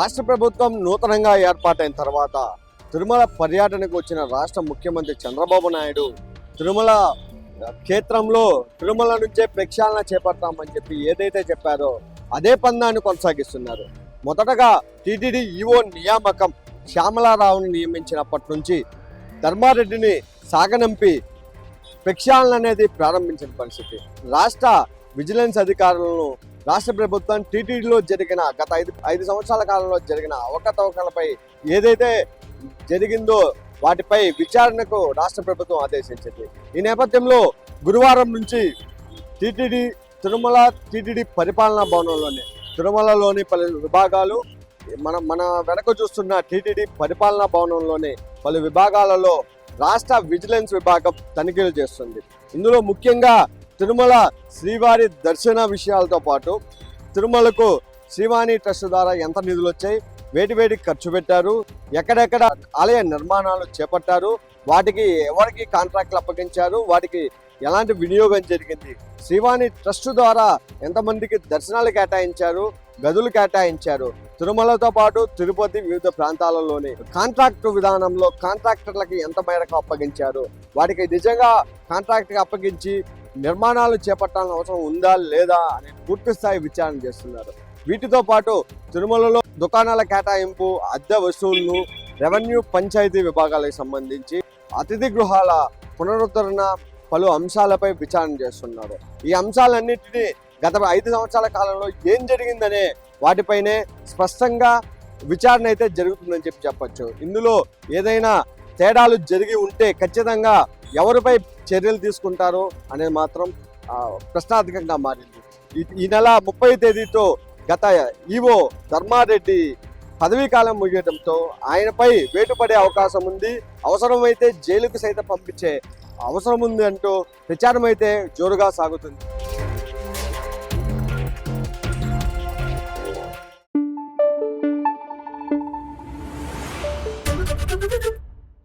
రాష్ట్ర ప్రభుత్వం నూతనంగా ఏర్పాటైన తర్వాత తిరుమల పర్యటనకు వచ్చిన రాష్ట్ర ముఖ్యమంత్రి చంద్రబాబు నాయుడు తిరుమల క్షేత్రంలో తిరుమల నుంచే ప్రక్షాళన చేపడతామని చెప్పి ఏదైతే చెప్పారో అదే పందాన్ని కొనసాగిస్తున్నారు. మొదటగా టీటీడీ ఈవో నియామకం శ్యామలారావును నియమించినప్పటి నుంచి ధర్మారెడ్డిని సాగనంపి ప్రక్షాళన అనేది ప్రారంభించిన పరిస్థితి. రాష్ట్ర విజిలెన్స్ అధికారులను రాష్ట్ర ప్రభుత్వం టీటీడీలో జరిగిన గత ఐదు సంవత్సరాల కాలంలో జరిగిన అవకతవకలపై ఏదైతే జరిగిందో వాటిపై విచారణకు రాష్ట్ర ప్రభుత్వం ఆదేశించింది. ఈ నేపథ్యంలో గురువారం నుంచి టీటీడీ పరిపాలనా భవనంలోనే తిరుమలలోని పలు విభాగాలు మన వెనక చూస్తున్న టీటీడీ పరిపాలనా భవనంలోని పలు విభాగాలలో రాష్ట్ర విజిలెన్స్ విభాగం తనిఖీలు చేస్తుంది. ఇందులో ముఖ్యంగా తిరుమల శ్రీవారి దర్శన విషయాలతో పాటు తిరుమలకు శ్రీవాణి ట్రస్ట్ ద్వారా ఎంత నిధులు వచ్చాయి, వేటి ఖర్చు పెట్టారు, ఎక్కడెక్కడ ఆలయ నిర్మాణాలు చేపట్టారు, వాటికి ఎవరికి కాంట్రాక్ట్లు అప్పగించారు, వాటికి ఎలాంటి వినియోగం జరిగింది, శ్రీవాణి ట్రస్ట్ ద్వారా ఎంతమందికి దర్శనాలు కేటాయించారు, గదులు కేటాయించారు, తిరుమలతో పాటు తిరుపతి వివిధ ప్రాంతాలలోని కాంట్రాక్టు విధానంలో కాంట్రాక్టర్లకి ఎంత మేరకు అప్పగించారు, వాటికి నిజంగా కాంట్రాక్ట్కి అప్పగించి నిర్మాణాలు చేపట్టాల్సిన అవసరం ఉందా లేదా అనే పూర్తి స్థాయి విచారణ చేస్తున్నారు. వీటితో పాటు తిరుమలలో దుకాణాల కేటాయింపు, అద్దె వసూళ్లు, రెవెన్యూ, పంచాయతీ విభాగాలకు సంబంధించి అతిథి గృహాల పునరుద్ధరణ పలు అంశాలపై విచారణ చేస్తున్నారు. ఈ అంశాలన్నింటినీ గత 5 సంవత్సరాల కాలంలో ఏం జరిగిందనే వాటిపైనే స్పష్టంగా విచారణ అయితే జరుగుతుందని చెప్పచ్చు. ఇందులో ఏదైనా తేడాలు జరిగి ఉంటే ఖచ్చితంగా ఎవరిపై చర్యలు తీసుకుంటారో అనేది మాత్రం ప్రశ్నార్థకంగా మారింది. ఈ నెల 30 తేదీతో గత ఈవో ధర్మారెడ్డి పదవీ కాలం ముగియడంతో ఆయనపై వేటు పడే అవకాశం ఉంది. అవసరమైతే జైలుకు సైతం పంపించే అవసరం ఉంది అంటూ ప్రచారం అయితే జోరుగా సాగుతుంది.